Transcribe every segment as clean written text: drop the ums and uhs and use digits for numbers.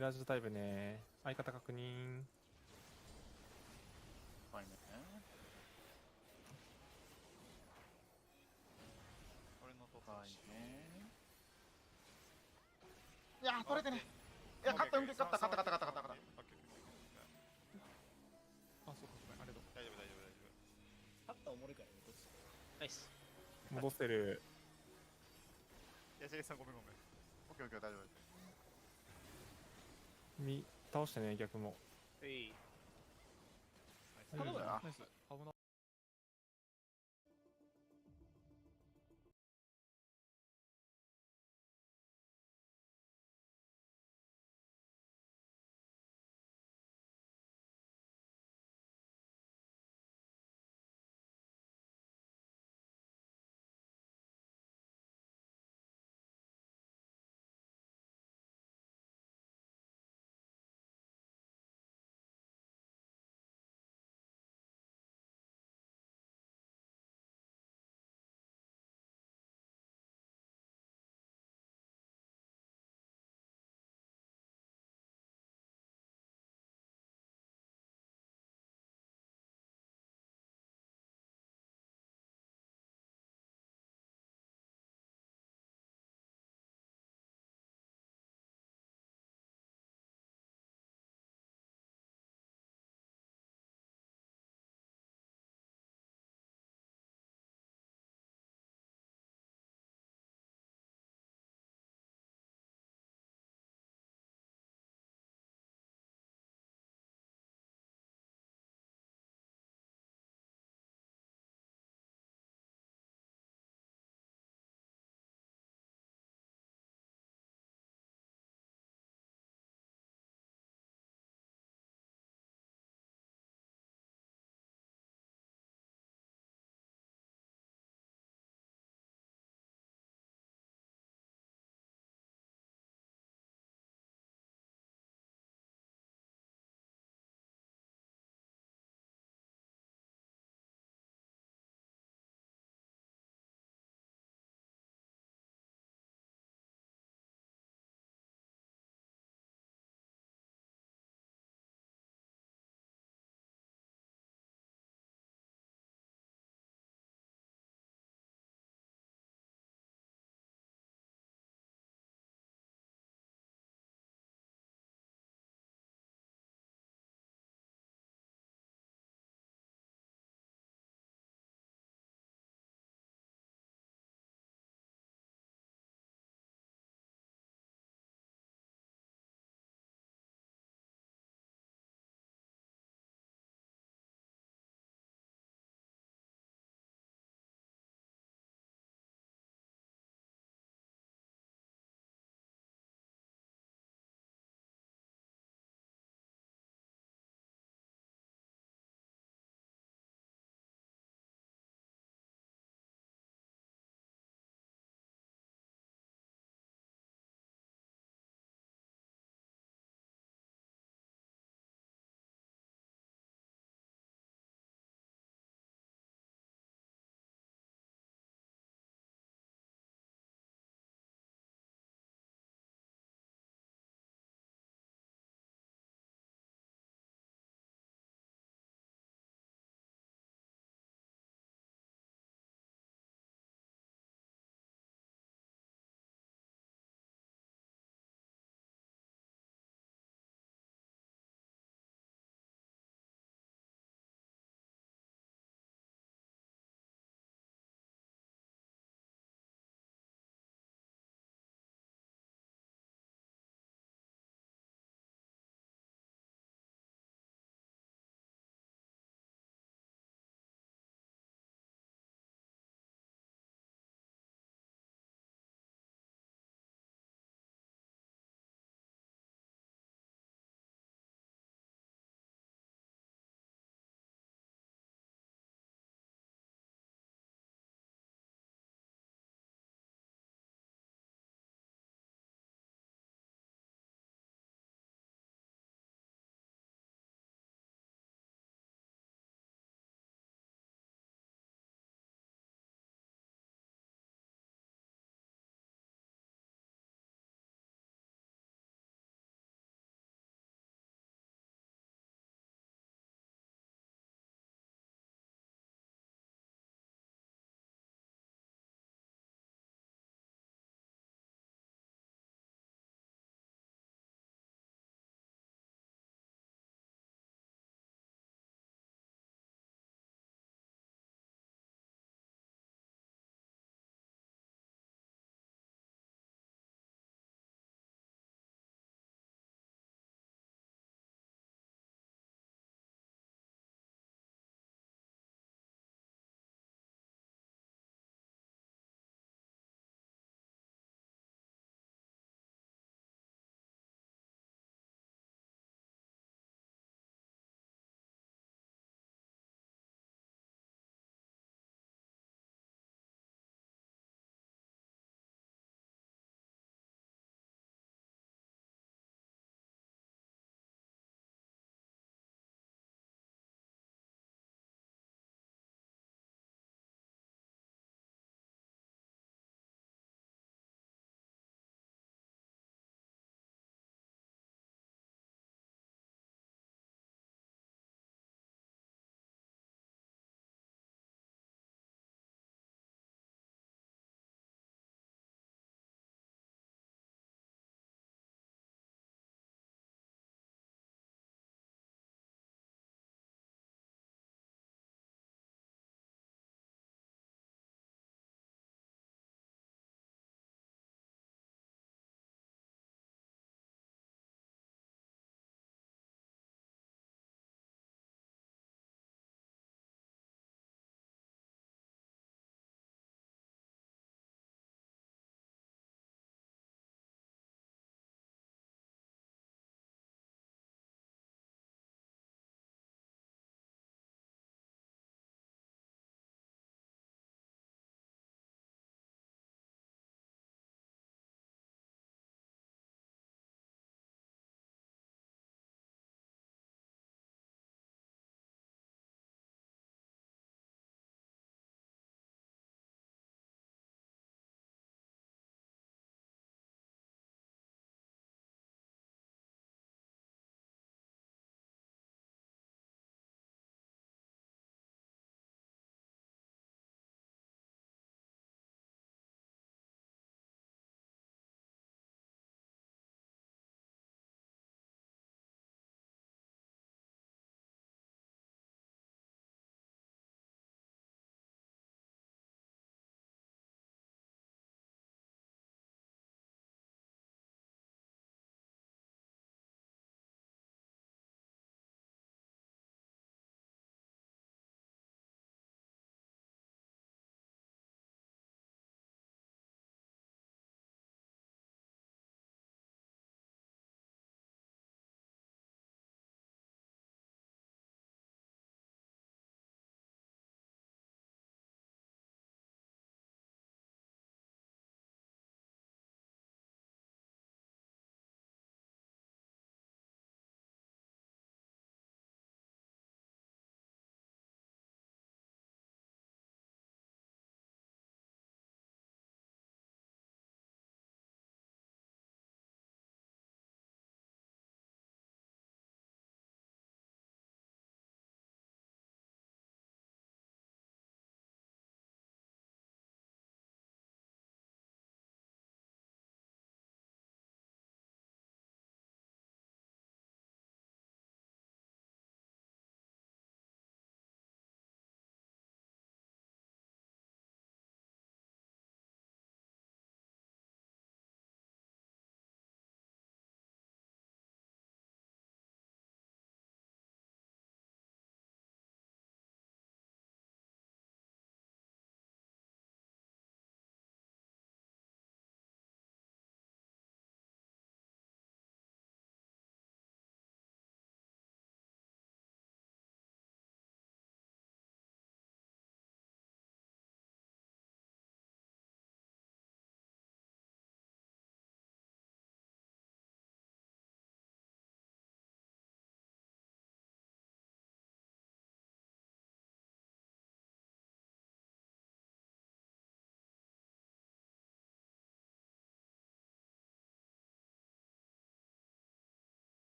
ラージュタイプね。相方確認。はいね。俺のとかいね。いやー取れてね。いや勝った勝った。あ、そうか、ごめん、ありがとう。大丈夫大丈夫大丈勝ったおもろいからね、どっちナイス。戻せる。夫。ヤシリさんごめんごめん。オッケーオッケー大丈夫。倒してね、逆も。はい。頼むな。ナイス。危な。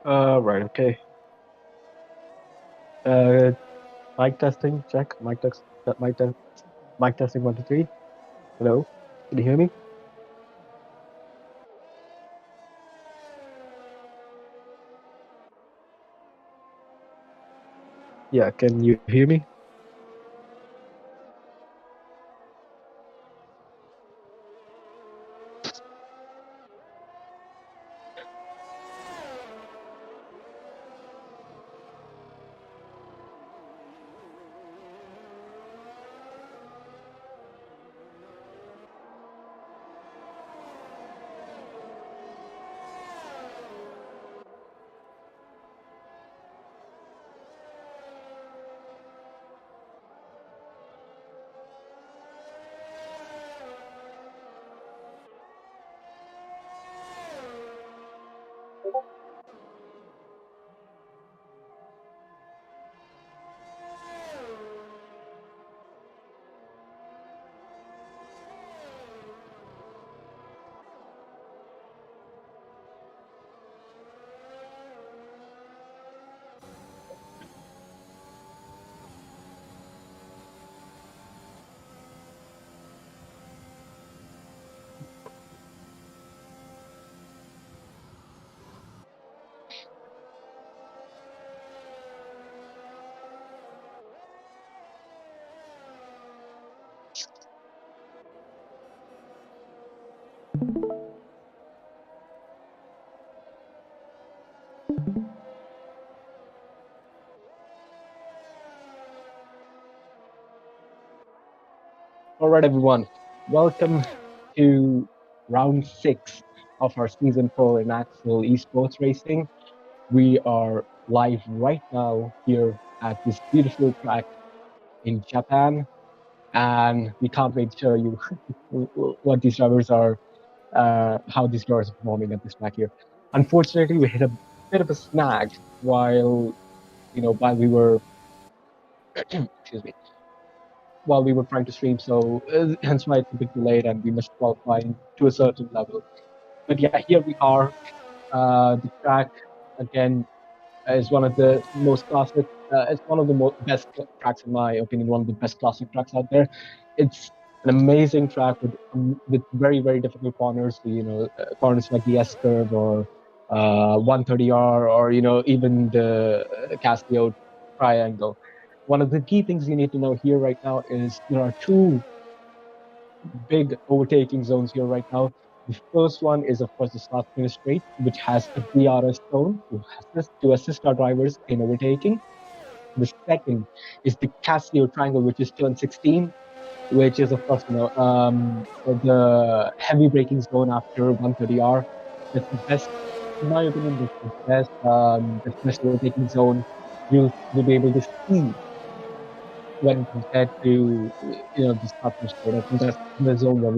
Right, okay. Uh, mic testing, check. Mic testing, 1, 2, 3. Hello, can you hear me? Yeah, can you hear me? All right, everyone. Welcome to round 6 of our season 4 in Axxel Esports Racing. We are live right now here at this beautiful track in Japan, and we can't wait to show you what these drivers are, how these drivers are performing at this track here. Unfortunately, we hit a bit of a snag while we were excuse me, while we were trying to stream. So hence why it's a bit delayed, and we missed qualifying to a certain level. But yeah, here we are. The track again is one of the most classic. It's one of the best tracks in my opinion. One of the best classic tracks out there. It's an amazing track with very very difficult corners. Corners like the S curve or 130R, or even the Casio triangle. One of the key things you need to know here right now is there are two big overtaking zones here right now. The first one is, of course, the start finish straight, which has a DRS zone to assist our drivers in overtaking. The second is the Casio triangle, which is turn 16, which is, of course, the heavy braking zone after 130R. That's the best, in my opinion, that's the best overtaking zone you'll be able to see when compared to the start finish straight. I think that's the zone where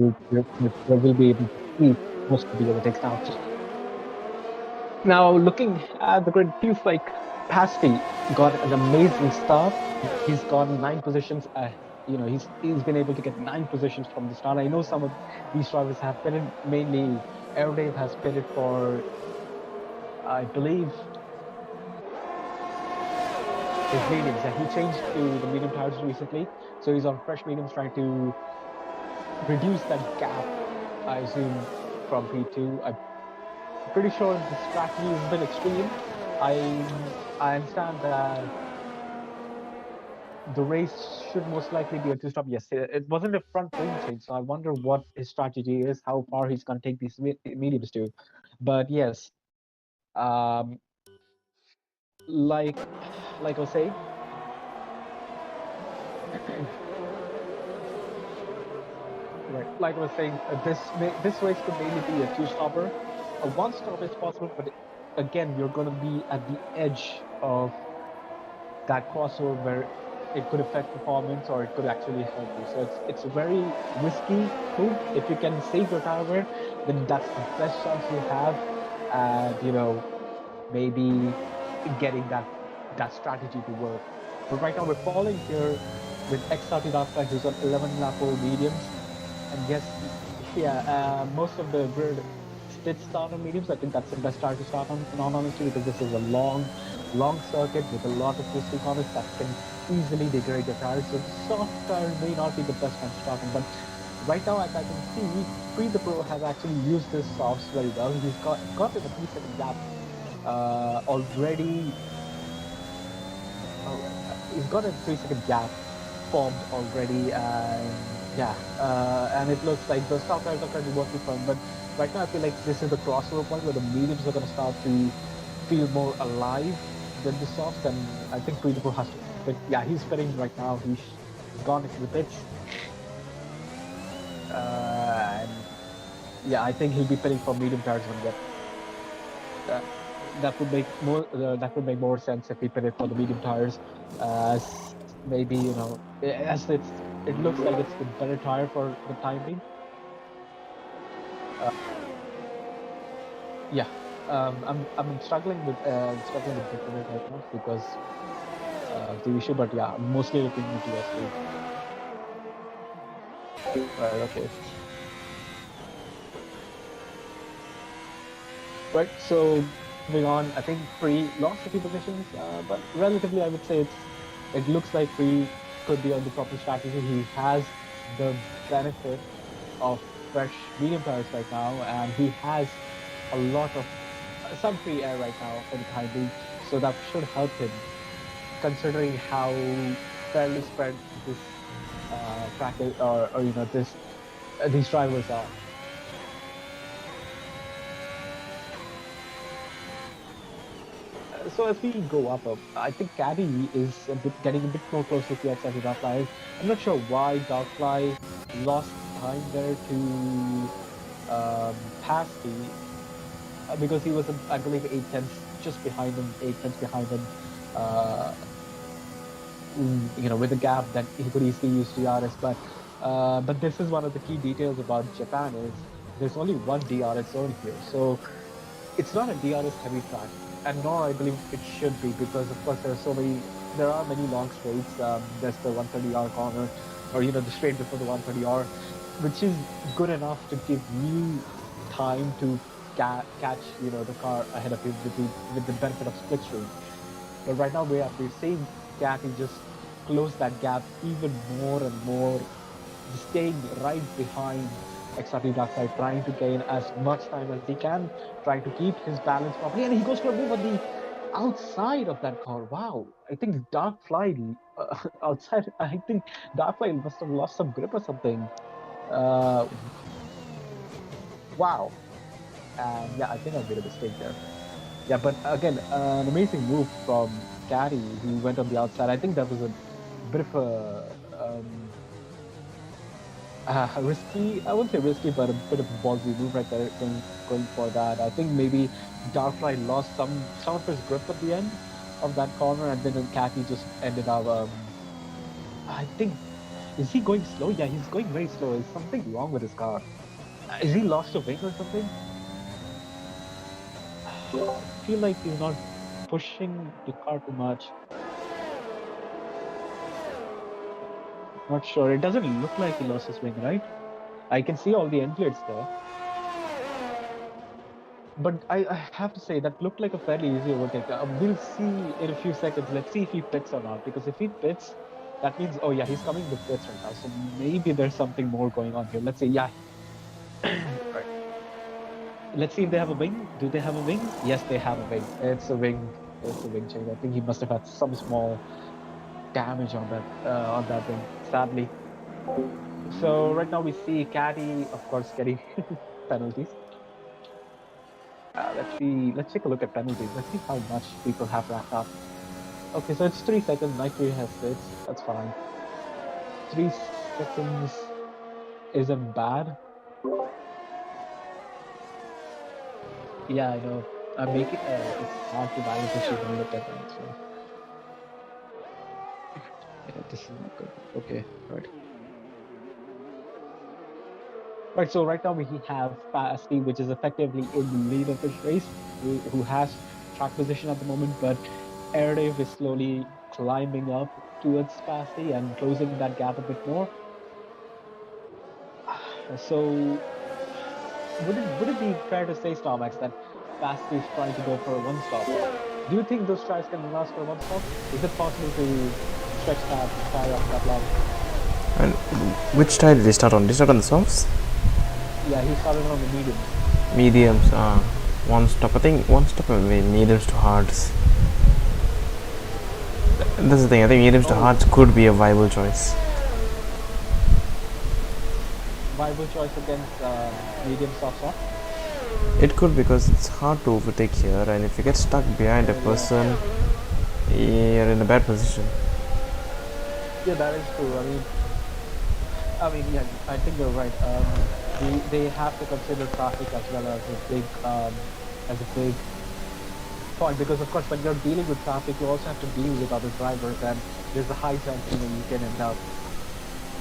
we'll be able to see most of the overtakes now. Now, looking at the grid, feels like Pasty got an amazing start. He's gone 9 positions. He's been able to get 9 positions from the start. I know some of these drivers have pitted, mainly Aerodave has pitted for, I believe, his mediums. Yeah, he changed to the medium tires recently, so he's on fresh mediums, trying to reduce that gap, I assume, from P2. I'm pretty sure the strategy is a bit extreme. I understand that the race should most likely be a two-stop. Yes, it wasn't a front wing change, so I wonder what his strategy is, how far he's going to take these mediums to. But yes, um, like I was saying, right? Like I was saying, this race could mainly be a two-stopper. A one-stop is possible, but again, you're going to be at the edge of that crossover where it could affect performance or it could actually help you. So it's a very risky move. If you can save your tire wear, then that's the best chance you have at maybe getting that strategy to work. But right now we're falling here with XRT Dark Side, who's on 11 lap old mediums, and yes, yeah, most of the grid did start on mediums, I think that's the best tire to start on, in all honesty, because this is a long circuit with a lot of twisty corners that can easily degrade your tires. So the soft tire may not be the best time to start on, but right now, as I can see, Pre the Pro has actually used his softs very well. He's got in a 3-second gap already. He's got a 3-second gap formed already, and yeah, and it looks like the soft tires are currently working for him. But right now, I feel like this is the crossover point where the mediums are going to start to feel more alive than the softs, and I think Pre the Pro has to fit. Yeah, he's fitting right now. He's gone into the pits. And yeah, I think he'll be pitting for medium tires when that would make more sense if he pitted for the medium tires, as maybe as it looks like it's the better tire for the time being. Yeah, I'm struggling with picking it right now because of the issue, but yeah, I'm mostly looking into your stage. Right, okay. Right, so moving on, I think Pre lost a few positions, but relatively, I would say it looks like Pre could be on the proper strategy. He has the benefit of fresh medium tires right now, and he has a lot of some free air right now for the time being, so that should help him, considering how fairly spread this track is, or these drivers are. So as we go up, I think Caddy is getting a bit more closer to the outside of Darkfly. I'm not sure why Darkfly lost time there to pass the because he was, I believe, 8 tenths just behind him, 8 tenths behind him. With a gap that he could easily use DRS, but this is one of the key details about Japan is there's only one DRS zone here, so it's not a DRS heavy track, and nor I believe it should be, because of course there are many long straights. There's the 130R corner, or the straight before the 130R, which is good enough to give you time to catch the car ahead of you with the benefit of slipstream. But right now we're seeing Cathy just close that gap even more and more, staying right behind XRT Darkside, trying to gain as much time as he can, trying to keep his balance properly, and he goes for a move on the outside of that car. Wow, I think Darkfly outside. I think Darkfly must have lost some grip or something. Wow, and yeah, I think I made a mistake there. Yeah, but again, an amazing move from Caddy, who went on the outside. I think that was a bit of a risky, I wouldn't say risky, but a bit of a ballsy move right there, going for that. I think maybe Darkfly lost some of his grip at the end of that corner, and then Cathy just ended up. I think, is he going slow? Yeah, he's going very slow. Is something wrong with his car? Is he lost a wing or something? I feel like he's not pushing the car too much. Not sure. It doesn't look like he lost his wing, right? I can see all the end plates there. But I have to say, that looked like a fairly easy overtake. We'll see in a few seconds. Let's see if he pits or not. Because if he pits, that means, oh yeah, he's coming with pits right now. So maybe there's something more going on here. Let's see. Yeah. Right. Let's see if they have a wing. Do they have a wing? Yes, they have a wing. It's a wing. It's a wing change. I think he must have had some small damage on that wing, sadly. So right now we see Caddy, of course, getting penalties. Let's take a look at penalties. Let's see how much people have racked up. Okay, so it's 3 seconds. Night 3 has 6. That's fine. 3 seconds isn't bad. Yeah, I know. I'm making it's hard to balance if you don't look at that. So yeah, this is not good. Okay, right. Right, so right now we have Fasti, which is effectively in the lead of this race, who has track position at the moment, but Airdive is slowly climbing up towards Fasti and closing that gap a bit more. So would it be fair to say, Starmax, that Basti is trying to go for a one stop? Do you think those tries can last for one stop? Is it possible to stretch that tire up that long? And which tire did he start on? Did he start on the softs? Yeah, he started on the mediums. Mediums. One stop. I think one stop away. Mediums to hards. That's the thing. I think mediums to hards could be a viable choice. Viable choice against medium soft soft? It could, because it's hard to overtake here, and if you get stuck behind a person, you're in a bad position. Yeah, that is true. I mean, yeah, I think you're right. They have to consider traffic as well as a big point, because of course when you're dealing with traffic, you also have to deal with other drivers, and there's a high chance you can end up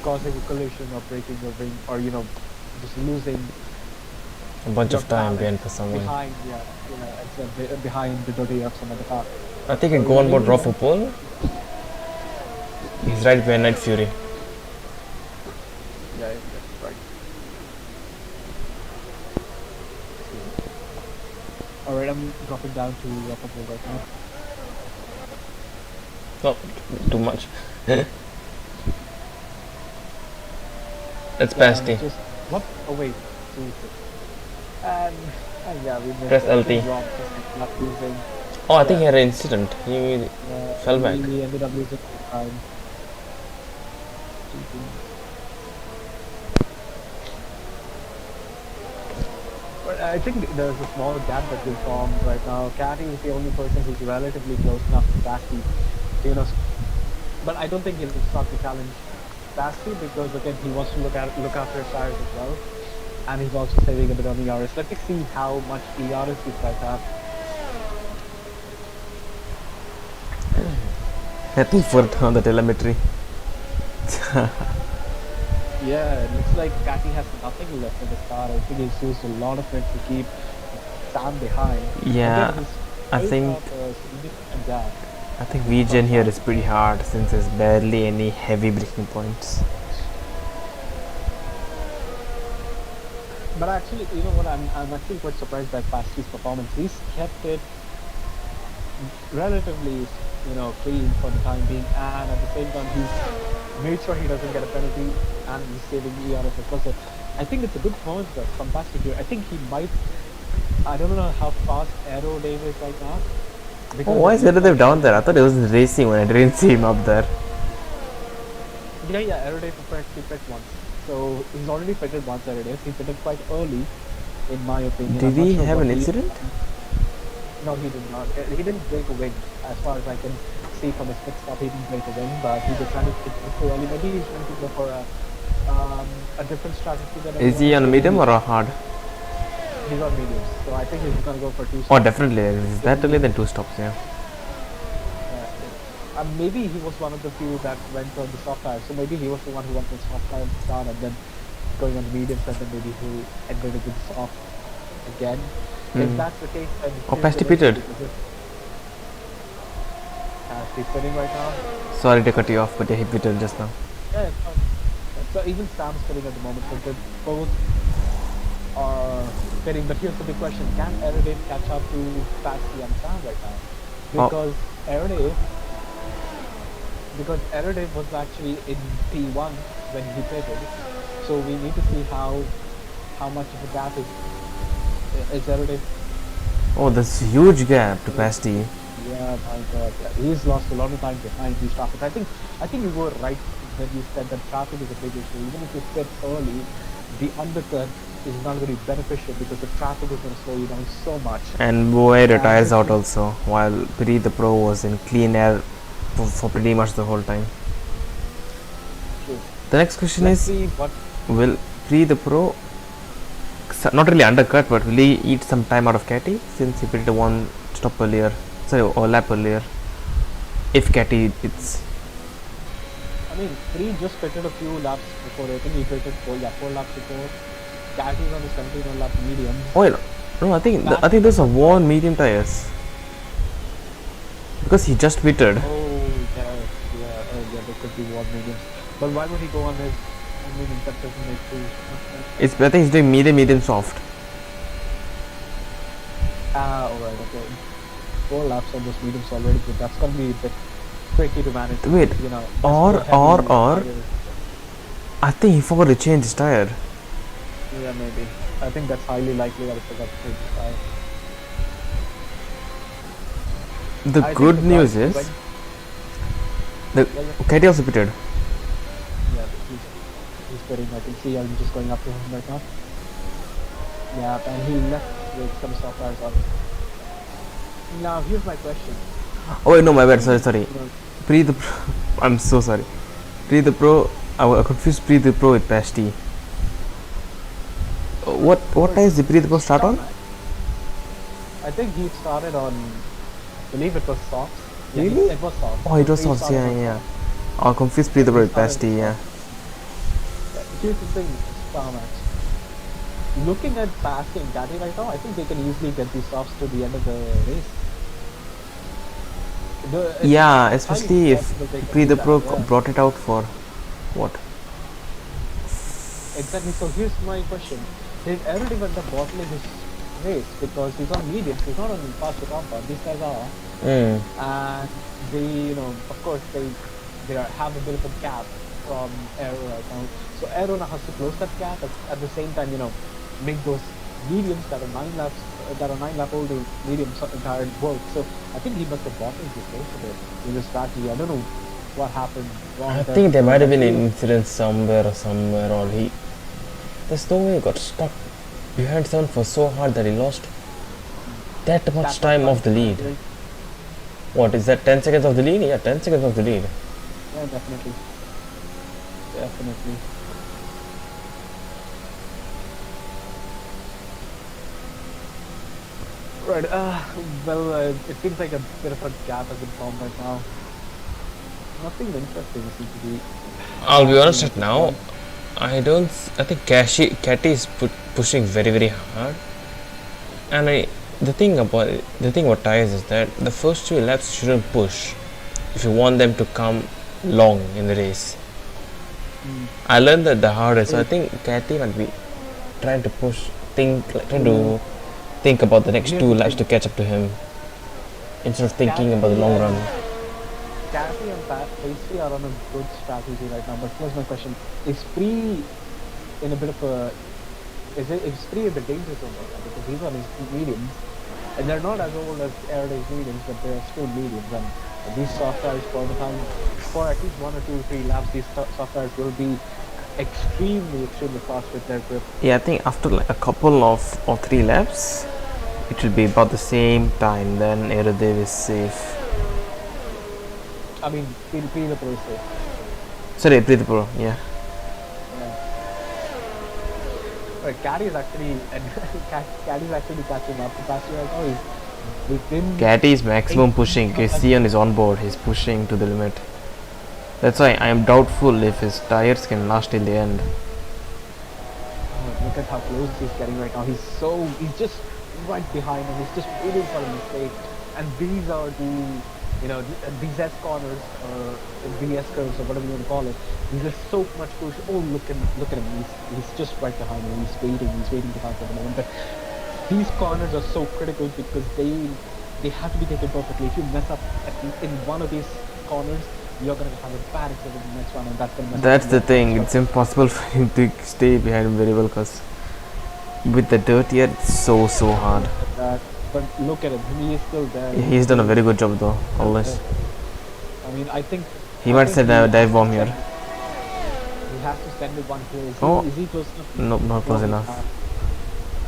causing a collision or breaking your ring, or just losing A bunch your of time balance behind for someone. behind the body of some other car. I think I go on board Raw for pole. He's right behind Night Fury. Yeah, that's right. Alright, I'm dropping down to Purple right now. Not too much. It's Basti. What? Oh wait. And yeah, we missed Press it. LT. Just not using. Oh, I think he had an incident. He fell back. We ended up losing time. But I think there's a small gap that will form right now. Catty is the only person who's relatively close enough to Basti, but I don't think he'll start to challenge Basti, because again he wants to look after his tires as well, and he's also saving a bit on ERS. Let me see how much ERS these guys have. Happy for on the telemetry. Yeah, it looks like Catty has nothing left in the car. I think he's used a lot of it to keep Sam behind. Yeah, Again, I he's think got a significant gap. I think VGen here is pretty hard, since there's barely any heavy braking points. But actually, you know what? I'm actually quite surprised by Pasti's performance. He's kept it relatively, clean for the time being, and at the same time, he's made sure he doesn't get a penalty, and he's saving ERS as well. So I think it's a good performance from Pasti here. I think he might. I don't know how fast Aero Dave is right now. Oh, why is Aerodev down there? I thought he was racing when I didn't see him up there. Yeah, Aero Dave he pit once. So he's already pitted once already. He pitted quite early, in my opinion. Did he have an incident? No, he did not. He didn't break a wing, as far as I can see from his pit stop. He didn't break a wing, but he decided to pit too early. Maybe he's trying to go for a different strategy. Is he on medium or a hard? He's on mediums, so I think he's gonna go for 2 stops. Oh, definitely. If it's that early, then 2 stops, yeah. Maybe he was one of the few that went on the soft tire, so maybe he was the one who went on soft tire at the start, and then going on mediums, and then maybe he ended up with soft again. If that's the case, then Oh, Pasti pitted. Pasti's pitting right now. Sorry to cut you off, but yeah, he pitted just now. Yeah, it's fine. So even Sam's pitting at the moment, so they both are pitting. But here's the big question: can Aerodave catch up to Pasti and Sam right now? Because Aerodave was actually in P1 when he pitted, so we need to see how much of a gap is Aerodave. Oh, there's a huge gap to Pasti. Yeah, my God, he's lost a lot of time behind these traffic. I think you were right when you said that traffic is a big issue. Even if you pit early, the undercut is not going to be beneficial, because the traffic is going to slow you down so much. And Boy retires out also, while Pri the Pro was in clean air for pretty much the whole time. True. The next question Let's is, see what will Pri the Pro not really undercut, but will he eat some time out of Catty, since he pitted one stop earlier, or lap earlier, if Catty hits? I mean, Pri just pitted a few laps before. I think he pitted 4 laps before. Catty's on the 17 lap medium. Oh no, I think those are worn medium tires, because he just pitted. Oh, yeah, there could be one medium. But why would he go on his medium? That doesn't make sense. I think he's doing medium soft. Alright, okay. 4 laps on those mediums already, but that's gonna be a bit tricky to manage. Wait, You know, or- just go heavy or- tires. I think he forgot to change his tire. Yeah, maybe. I think that's highly likely that he forgot to change his tire. The I think good the news guy is went- the Yeah, yeah. KT also pitted. Yeah, he's quitting. I can see I'm just going up to him right now. Yeah, and he left with some soft tires on. Now, here's my question. Oh wait, no, my bad. Sorry. You know, Pre the pro. I'm so sorry. Pre the pro. I confused Pre the pro with Pasty. What time is the Pre the pro start on? I think he started on, I believe it was softs. Yeah, Really? it was soft. Oh, it was He soft. started Yeah, on yeah. softs. I confused Pre the pro with Pasty. Yeah. Here's the thing, Star Max. Looking at Pasty and Gaddy right now, I think they can easily get these softs to the end of the race. Yeah, It's especially highly if possible they can Pre do the that, pro yeah. brought it out for what? Exactly. So here's my question: did Eric end up bottling his race because he's on mediums? He's not on faster compound. These guys are, Mm. and they, you know, of course have a bit of a gap from Aero right now. So Aero now has to close that gap at the same time, you know, make those mediums that are 9-lap old mediums entire work. So I think he must have bottled his race a bit with his strategy. I don't know what happened wrong. I think there might have been an incident somewhere, or there's no way he got stuck behind someone for so hard that he lost that much time off the lead. What is that? 10 seconds of the lead? Yeah, 10 seconds of the lead. Yeah, definitely. Definitely. Right, it seems like a bit of a gap has been formed right now. Nothing interesting seems to be. I'll be honest right now. I think Catty is pushing very, very hard. And the thing about tires is that the first 2 laps you shouldn't push if you want them to come long in the race. I learned that the hard way, so I think Catty might be trying to trying to think about the next 2 laps to catch up to him instead of thinking about the long run. Catty and Pacey are on a good strategy right now, but here's my question: is Spree in a bit of a? Is Spree in the danger zone right now? Because he's on his mediums, and they're not as old as Airdays mediums, but they're still mediums. And these soft tires, for at least 1 or 2 or 3 laps, these soft tires will be extremely fast with their grip. Yeah, I think after like a couple of 3 laps, it will be about the same time. Then Aerodev is safe. I mean, P the Pro is safe. Sorry, Pre the Pro. Yeah. Right, Caddy's actually catching up to Pasty right now. He's within. Catty is maximum pushing. You see on his onboard, he's pushing to the limit. That's why I am doubtful if his tires can last till the end. Oh, look at how close he's getting right now. He's just right behind him. He's just waiting for a mistake. And these are these S corners or the S curves or whatever you want to call it. These are so much crucial. Oh, look at him. He's just right behind him. He's waiting behind for the moment. But these corners are so critical because they have to be taken perfectly. If you mess up in one of these corners, you're gonna have a bad accident in the next one, and that's gonna mess That's up the thing. It's impossible for him to stay behind him very well because with the dirt here, it's so hard. But look at him. He is still there. He's done a very good job though. Always. I mean, I think He might send a dive bomb here. He has to send it one here. Is he close enough? Nope, not close enough.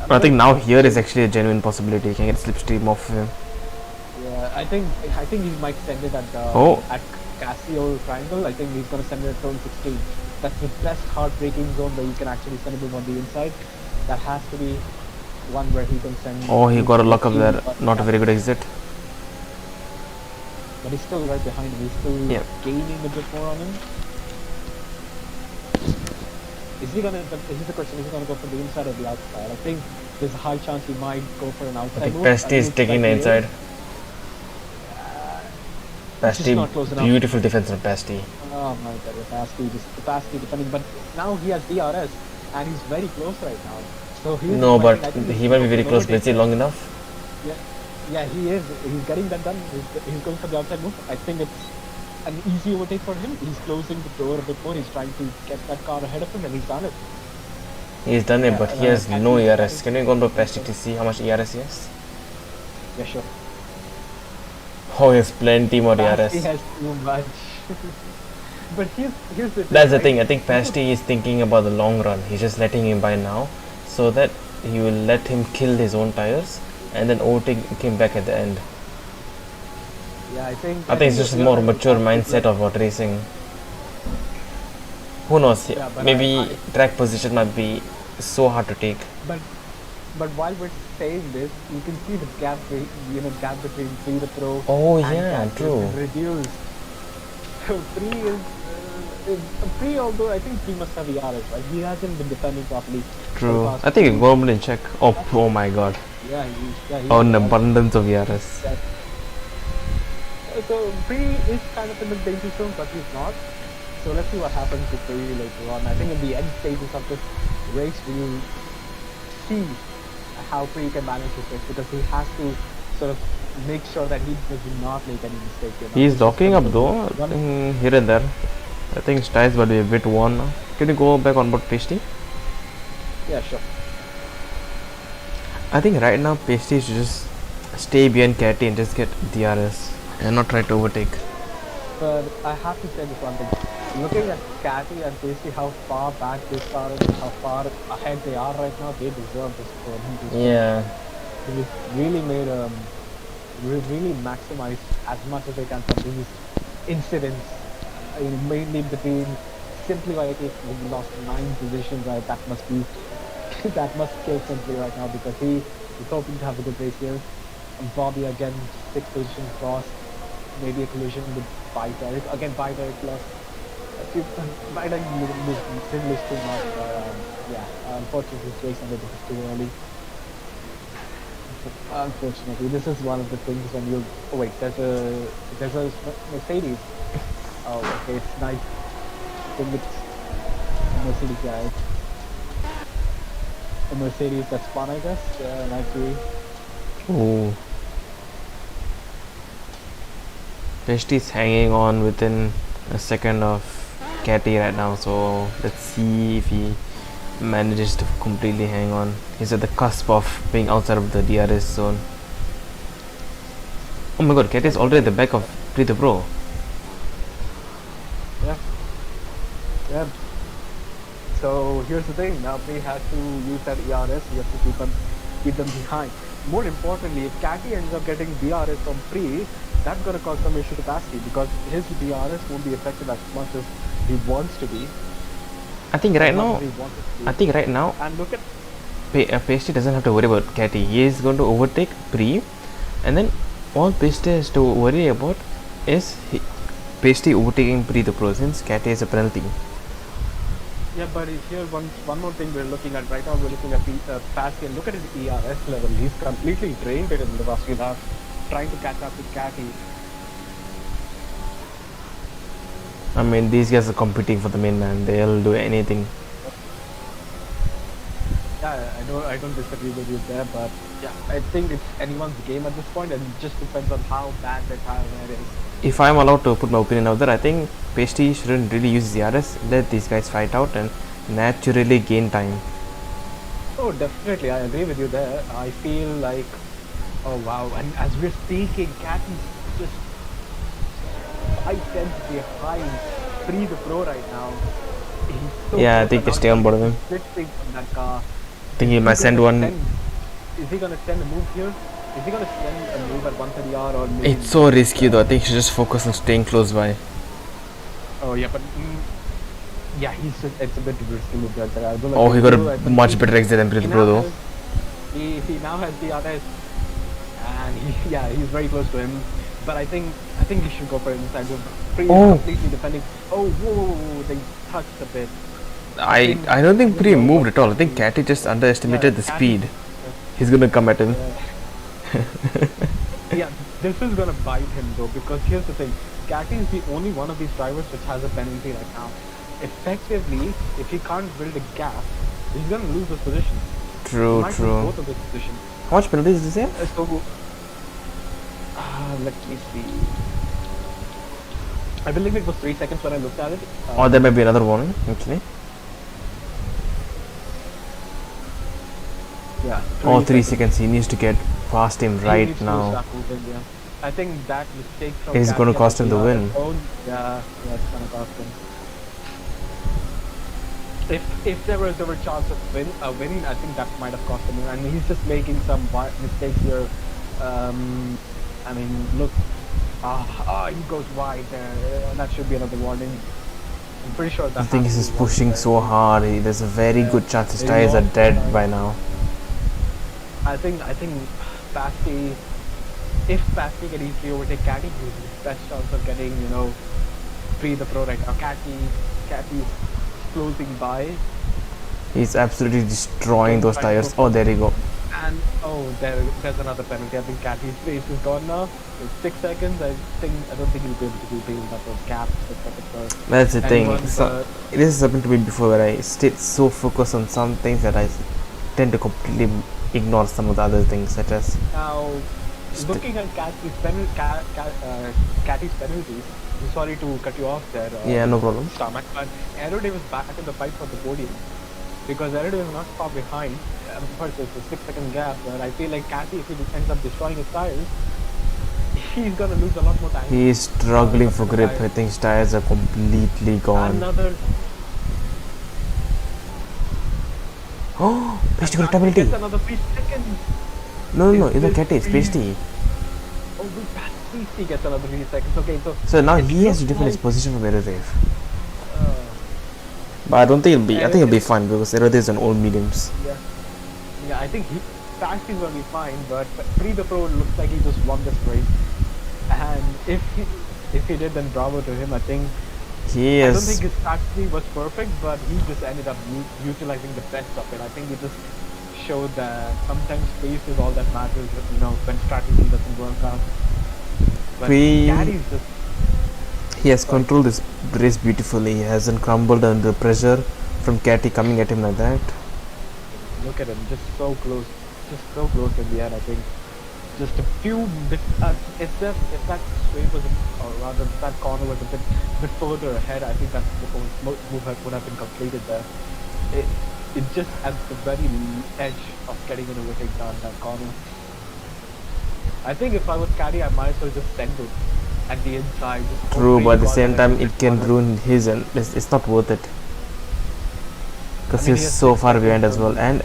But I think now here is actually a genuine possibility. He can get slipstream off of him. Yeah, I think he might send it at at Casio Triangle. I think he's gonna send it at zone 16. That's the best hard braking zone where you can actually send it on the inside. That has to be one where he can send. Oh, he got a lock up there. Not a very good exit. But he's still right behind him. He's still gaining a bit more on him. Is he gonna? This is the question. Is he gonna go for the inside or the outside? I think there's a high chance he might go for an outside. I think Pasty is taking the inside. Pasty, beautiful defense from Pasty. Oh my god, the Pasty defending, but now he has DRS and he's very close right now. So he's no, but he might be very close, but is he long enough? Yeah, he is. He's getting that done. He's going for the outside move. I think it's an easy overtake for him. He's closing the door a bit more. He's trying to get that car ahead of him, and he's done it. He's done it, Yeah, but he has and no he's- ERS. Can we go to Pasti to see how much ERS he has? Yeah, sure. Oh, he has plenty more He ERS. has too much. But here's the thing. That's the right? thing. I think Pasti is thinking about the long run. He's just letting him buy now, so that he will let him kill his own tires and then overtake him back at the end. Yeah, I think It's just a more mature mindset of what racing. Who knows? Yeah, but Maybe track position might be so hard to take. But while we're saying this, you can see the gap, gap between Free the Pro. Oh, and yeah, Gap true. is reduced. So Free is Free, although I think Free must have ERS, right? He hasn't been defending properly. True. I think it's government in check. Oh my god. Yeah, Oh, an abundance of ERS. So Free is kind of in the danger zone, but he's not. So let's see what happens with Free later on. I think in the end stages of this race, we'll see how Free can manage this race, because he has to sort of make sure that he does not make any mistake. He's docking up though, here and there. I think his tires will be a bit worn now. Can you go back on board Pasty? Yeah, sure. I think right now Pasty should just stay behind Catty and just get DRS and not try to overtake. But I have to say this one thing. Looking at Catty and Pasty, how far back they started and how far ahead they are right now, they deserve this for him. Yeah. He really made really maximize as much as they can from these incidents. Mainly between Simply by he lost 9 positions, right? That must be that must kill Simply right now, because he is hoping to have a good race here. And Bobby again 6 positions lost. Maybe a collision with Biter. Again Biter lost. Biter didn't lose too much. Yeah, unfortunately this race ended too early. Unfortunately, this is one of the things when you. Oh wait, there's a Mercedes. Oh, okay, it's nice. I think it's a Mercedes guy. A Mercedes that's fun, I guess. Nice. Ooh. Pasty's hanging on within a second of Catty right now, so let's see if he manages to completely hang on. He's at the cusp of being outside of the DRS zone. Oh my god, Catty is already at the back of Free the Pro. Yeah. So here's the thing. Now we have to use that ERS. We have to keep them behind. More importantly, if Catty ends up getting DRS from Free, that's going to cause some issue to Pasty, because his DRS won't be affected as much as he wants to be. I think right now, And look at Pasty doesn't have to worry about Catty. He is going to overtake Free, and then all Pasty has to worry about is Pasty overtaking Free the Pro, since Catty is a penalty. Yeah, but here one more thing we're looking at right now. We're looking at Pasty, and look at his ERS level. He's completely drained it in the last few laps, trying to catch up with Catty. I mean, these guys are competing for the main man. They'll do anything. Yeah, I don't disagree with you there, but yeah, I think it's anyone's game at this point, and it just depends on how bad the tire wear is. If I'm allowed to put my opinion out there, I think Pasty shouldn't really use DRS. Let these guys fight out and naturally gain time. Oh, definitely, I agree with you there. I feel like, oh wow, and as we're speaking, Catty's just 5 tenths behind Free the Pro right now. He's so Yeah, I close think they and stay on board of him. drifting from that car. I think he might send one. Is he gonna send a move here? Is he gonna send a move at 130R or maybe? It's so risky though. I think he should just focus on staying close by. Oh yeah, but yeah, it's a bit risky move there. I don't Oh, he got like a much better exit than Free the Pro though. He now has DRS, and he's very close to him. But I think he should go for it inside. Free completely defending. Oh, whoa, they touched a bit. I don't think Free moved at all. I think Catty just underestimated the speed. He's gonna come at him. Yeah, this is gonna bite him though, because here's the thing. Catty is the only one of these drivers which has a penalty right now. Effectively, if he can't build a gap, he's gonna lose his position. True, He might true. lose both of his positions. How much penalties is there? So, let me see. I believe it was 3 seconds when I looked at it. Or there may be another warning, actually. Yeah. Oh, 3 seconds. He needs to get past him He right needs to now. start moving, yeah. I think that mistake from Is gonna Cathy cost him the on win. his own, yeah, it's gonna cost him. If there was ever a chance of winning, I think that might have cost him. And he's just making some mistakes here. I mean, look, he goes wide there. That should be another warning. I'm pretty sure that. The thing is, has he's to be one pushing there. so hard. There's a very good chance his tires are dead by now. I think Pasty, if Pasty can easily overtake Catty, he's his best chance of getting, free the pro right now. Catty's closing by. He's absolutely destroying those tires. Oh, there you go. And there's another penalty. I think Catty's race is gone now. It's 6 seconds. I don't think he'll be able to do being that was capped. That's the thing. Anyone, So, this has happened to me before where I stay so focused on some things that I tend to completely ignore some of the other things, such as Now, looking at Catty's penalties, I'm sorry to cut you off there. yeah, no problem. Stomach, but Aerode was back in the fight for the podium because Aerode was not far behind. Of course, it's a 6 second gap, but I feel like Cathy, if he ends up destroying his tires, he's gonna lose a lot more time. He is struggling for grip. I think his tires are completely gone. Another. Oh, Pasty got a penalty. Gets another 3 seconds. No, it's not Catty, it's Pasty. Oh, Pasty gets another 3 seconds. Okay, So now it he has to looks defend his like- position from Erodev. uh, But I don't think he'll be. I think he'll be fine because Erodev is on all mediums. yeah, I think Pasty's gonna be fine, but Free the Pro looks like he just won this race. And if he did, then bravo to him. I think. He I don't is. think his strategy was perfect, but he just ended up utilizing the best of it. I think he just showed that sometimes pace is all that matters. When strategy doesn't work out. But Catty's just. He has controlled this race beautifully. He hasn't crumbled under pressure from Catty coming at him like that. Look at him, just so close in the end. I think just a few bit. If that straight was, or rather that corner was a bit further ahead, I think that move would have been completed there. It just at the very edge of getting an overtake down that corner. I think if I was Catty, I might as well just send it at the inside. True, but at the same time, it can ruin his and it's not worth it. Because I mean, he's so far behind as well, and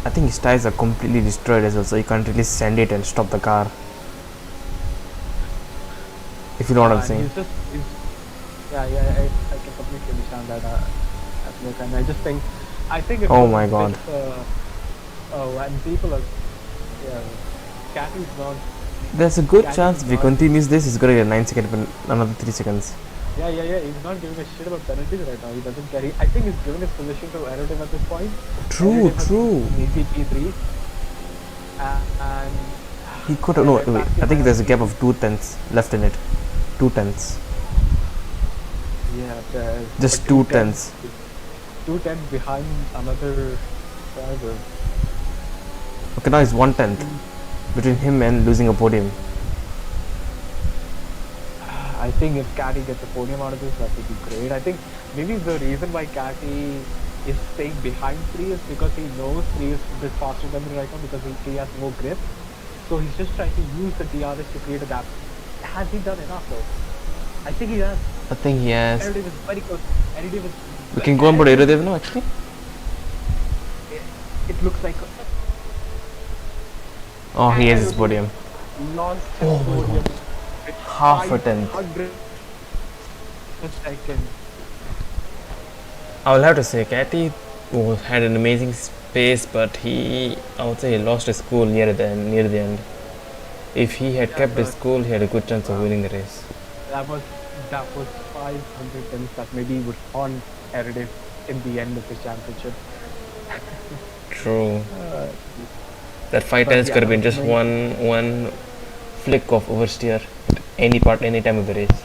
I think his tires are completely destroyed as well, so you can't really send it and stop the car. If you know what I'm saying. I can completely understand that. And I think. If Oh my God. And people are. Yeah, Catty's not. There's a good Catty chance is if he not- continues this, he's gonna get a 9 second, another 3 seconds. Yeah. He's not giving a shit about penalties right now. He doesn't carry. I think he's given his position to Aerodem at this point. True, Aerodem true. has P3. And He could have. No, wait. I think there's a gap of 2 tenths left in it. 2 tenths. yeah, Just but 2 2 tenths. 2 tenths behind another driver. Okay, now it's 1 tenth between him and losing a podium. I think if Catty gets a podium out of this, that would be great. I think maybe the reason why Catty is staying behind 3 is because he knows 3 is a bit faster than me right now because he has more grip. So he's just trying to use the DRS to create a gap. Has he done enough though? I think he has. I think he has. Aerodem is very close. Aerodem is. We can go on board Aerodev now, actually. It looks like. Oh, he has his podium. Lost his Oh my podium. God. Half a tenth. 500 seconds. I will have to say, Catty had an amazing pace, but I would say he lost his cool near the end. If he had kept his cool, he had a good chance of winning the race. That was 500 tenths that maybe would haunt Aerodem in the end of the championship. True. That 5 But tenths yeah, could have been that was just one flick of oversteer at any time of the race.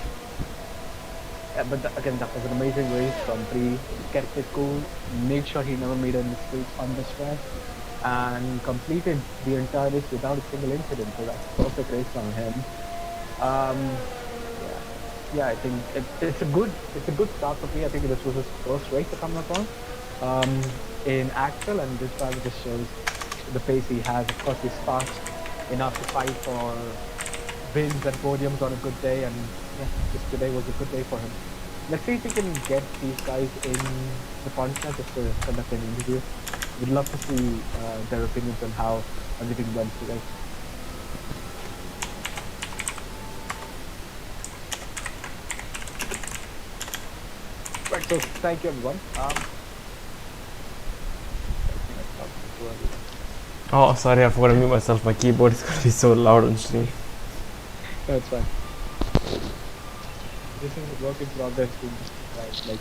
Yeah, but again, that was an amazing race from Pri. Kept it cool, made sure he never made any mistakes on this track. and completed the entire race without a single incident. So that's a perfect race from him. Yeah, I think it's a good start for me. I think this was his first race, if I'm not wrong, in Axxel, and this driver just shows the pace he has. Of course, he's fast enough to fight for wins and podiums on a good day, and yeah, just today was a good day for him. Let's see if we can get these guys in the podcast just to conduct an interview. We'd love to see their opinions on how everything went today. Right, so thank you everyone. Oh, sorry, I forgot to mute myself. My keyboard is going to be so loud on stream. No, it's fine. This is a work in progress. Like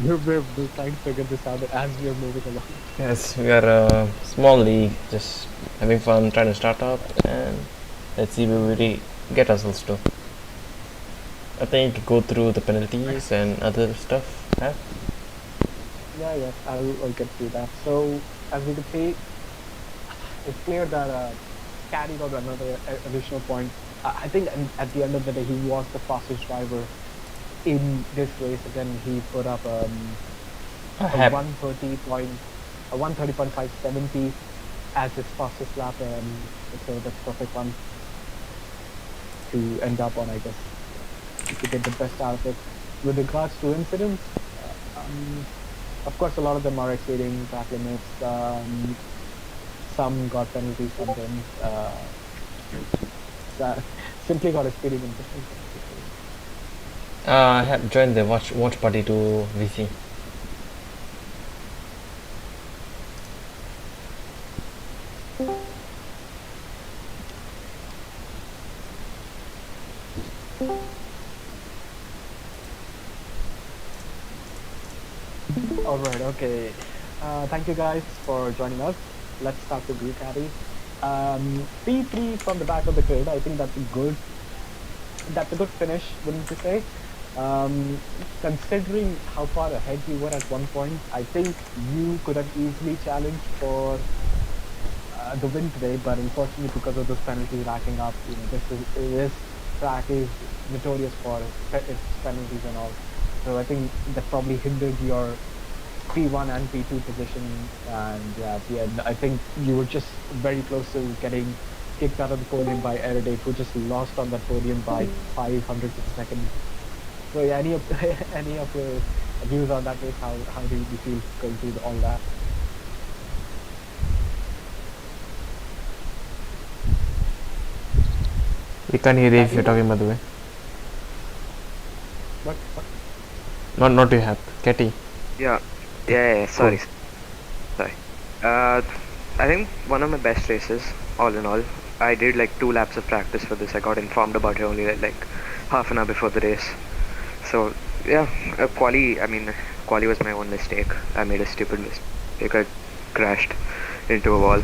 we're trying to figure this out as we're moving along. Yes, we are a small league, just having fun, trying to start up, and let's see where we really get ourselves to. I think go through the penalties and other stuff. Huh? Yeah, I'll get through that. So, as we can see, it's clear that Caddy got another additional point. I think at the end of the day, he was the fastest driver in this race. Again, he put up a 130.570 as his fastest lap, so that's a perfect one to end up on, I guess, to get the best out of it. With regards to incidents, of course, a lot of them are exceeding track limits. Some got penalties, some didn't. Simply got a speeding incident. I have joined the watch party to VC. Alright, okay. Thank you guys for joining us. Let's start with you, Caddy. P3 from the back of the grid. I think that's a good finish, wouldn't you say? Considering how far ahead you were at one point, I think you could have easily challenged for the win today, but unfortunately because of those penalties racking up, this track is notorious for its penalties and all. So I think that probably hindered your P1 and P2 position, and yeah, at the end, I think you were just very close to getting kicked out of the podium by Erudite, who just lost on that podium by 500 per second. So yeah, any of your views on that race? How do you feel going through all that? We can't hear you if you're talking, by the way. What? Not you have. Katie. Yeah, sorry. I think one of my best races, all in all. I did like 2 laps of practice for this. I got informed about it only like half an hour before the race. So yeah, quali was my own mistake. I made a stupid mistake. I crashed into a wall,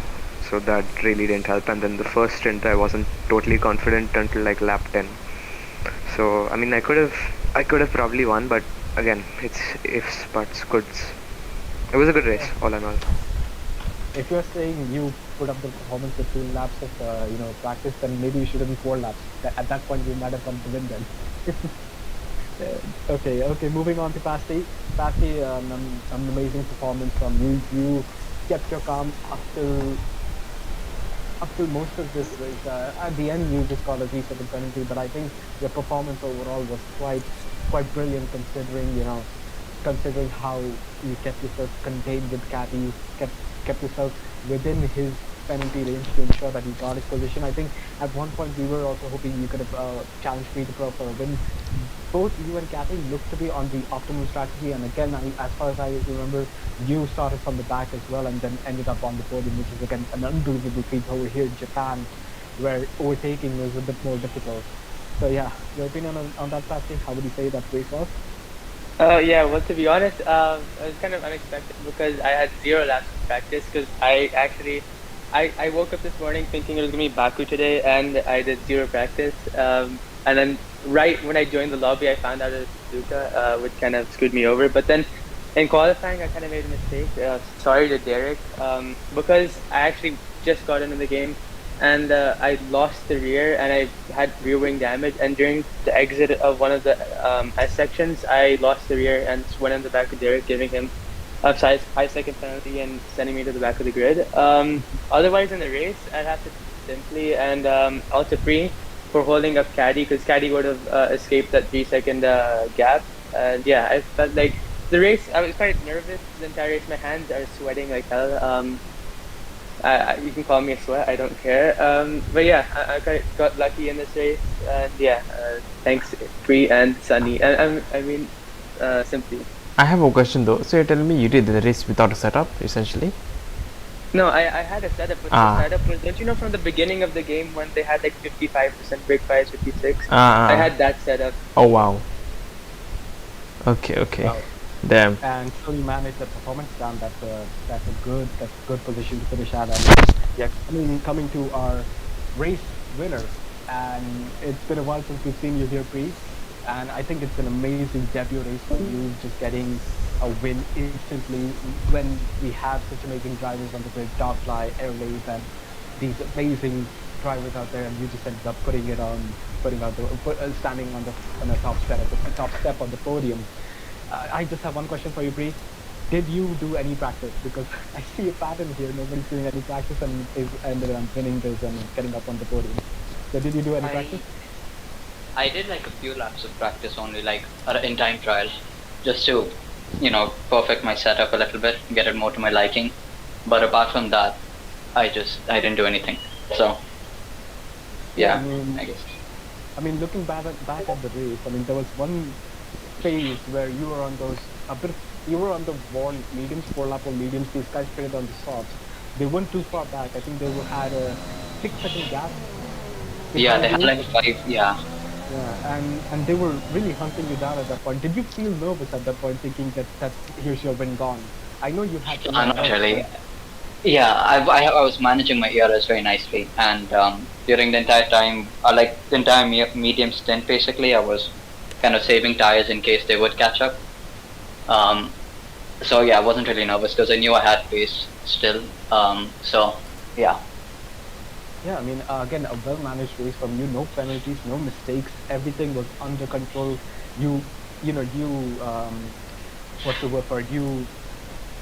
so that really didn't help. And then the first stint, I wasn't totally confident until like lap 10. So I mean, I could have probably won, but again, it's ifs, buts, goods. It was a good race, all in all. If you're saying you put up the performance with 2 laps of practice, then maybe you should have been 4 laps. At that point, you might have come to win then. Okay. Moving on to Pasti. Pasti, an amazing performance from you. You kept your calm up till most of this race. At the end, you just got a 3-second penalty, but I think your performance overall was quite brilliant, considering how you kept yourself contained with Cathy, kept yourself within his penalty range to ensure that he got his position. I think at one point we were also hoping you could have challenged Peter for a win. Both you and Cathy looked to be on the optimal strategy, and again, as far as I remember, you started from the back as well and then ended up on the podium, which is again an unbelievable feat over here in Japan, where overtaking was a bit more difficult. So yeah, your opinion on that, Pasti? How would you say that race was? Yeah, well, to be honest, it was kind of unexpected because I had 0 laps of practice because I woke up this morning thinking it was going to be Baku today, and I did 0 practice. And then right when I joined the lobby, I found out it was Suzuka, which kind of screwed me over. But then in qualifying, I kind of made a mistake. Sorry to Derek, because I actually just got into the game, and I lost the rear, and I had rear wing damage. And during the exit of one of the S sections, I lost the rear and went on the back of Derek, giving him a 5-second penalty and sending me to the back of the grid. Otherwise, in the race, I'd have to Simply and also Free for holding up Caddy, because Caddy would have escaped that 3-second gap. And yeah, I felt like the race, I was quite nervous the entire race. My hands are sweating like hell. You can call me a sweat, I don't care. But yeah, I got lucky in this race. And yeah, thanks Free and Sunny. I mean, Simply. I have a question though. So you're telling me you did the race without a setup, essentially? No, I had a setup, but the setup was, don't you know, from the beginning of the game when they had like 55% brake fires, 56? I had that setup. Oh wow. Okay. Wow. Damn. And still you managed the performance down. That's a good position to finish at. And yeah, coming to our race winner, and it's been a while since we've seen you here, Pri. And I think it's an amazing debut race for you, just getting a win instantly when we have such amazing drivers on the grid, Dogfly, Airlays, and these amazing drivers out there, and you just ended up standing on the top step on the podium. I just have one question for you, Bree. Did you do any practice? Because I see a pattern here. Nobody's doing any practice and is ended up winning this and getting up on the podium. So did you do any practice? I did like a few laps of practice only, like in time trial, just to, perfect my setup a little bit, get it more to my liking. But apart from that, I didn't do anything. So, yeah, I guess. I mean, looking back at the race, there was one phase where you were on the worn mediums, 4-lap mediums. These guys traded on the softs. They weren't too far back. I think they had a 6-second gap. Yeah, they had like a 5. Yeah. Yeah, and they were really hunting you down at that point. Did you feel nervous at that point, thinking that here's your win gone? I know you had to. Not really. Yeah, I was managing my ERS very nicely, and during the entire time, like the entire medium stint, basically, I was kind of saving tires in case they would catch up. So yeah, I wasn't really nervous because I knew I had pace still. So yeah. Yeah, again, a well-managed race from you. No penalties, no mistakes. Everything was under control. What's the word for it? You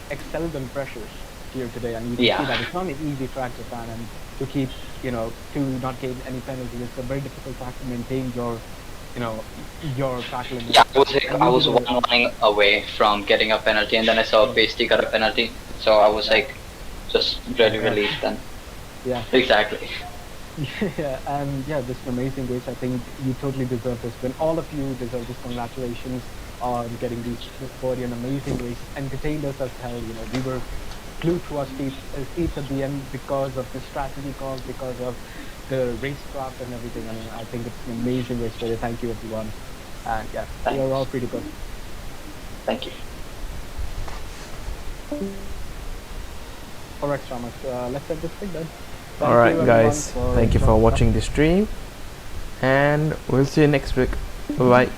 excelled on pressures here today, and you can see that it's not an easy track to plan, and to keep, to not gain any penalties. It's a very difficult track to maintain your track limit. Yeah, I was one running away from getting a penalty, and then I saw Pasty got a penalty, so I was just really relieved then. Yeah. Exactly. Yeah, and yeah, this is an amazing race. I think you totally deserve this win. All of you deserve this. Congratulations on getting this podium. Amazing race. Entertained us as hell. We were glued to our seats at the end because of the strategy calls, because of the racecraft and everything. I think it's an amazing race for you. Thank you, everyone. And yeah, you're all pretty good. Thank you. Alright, Shamas, let's end this thing then. Alright guys, thank you for watching the stream, and we'll see you next week. Bye bye.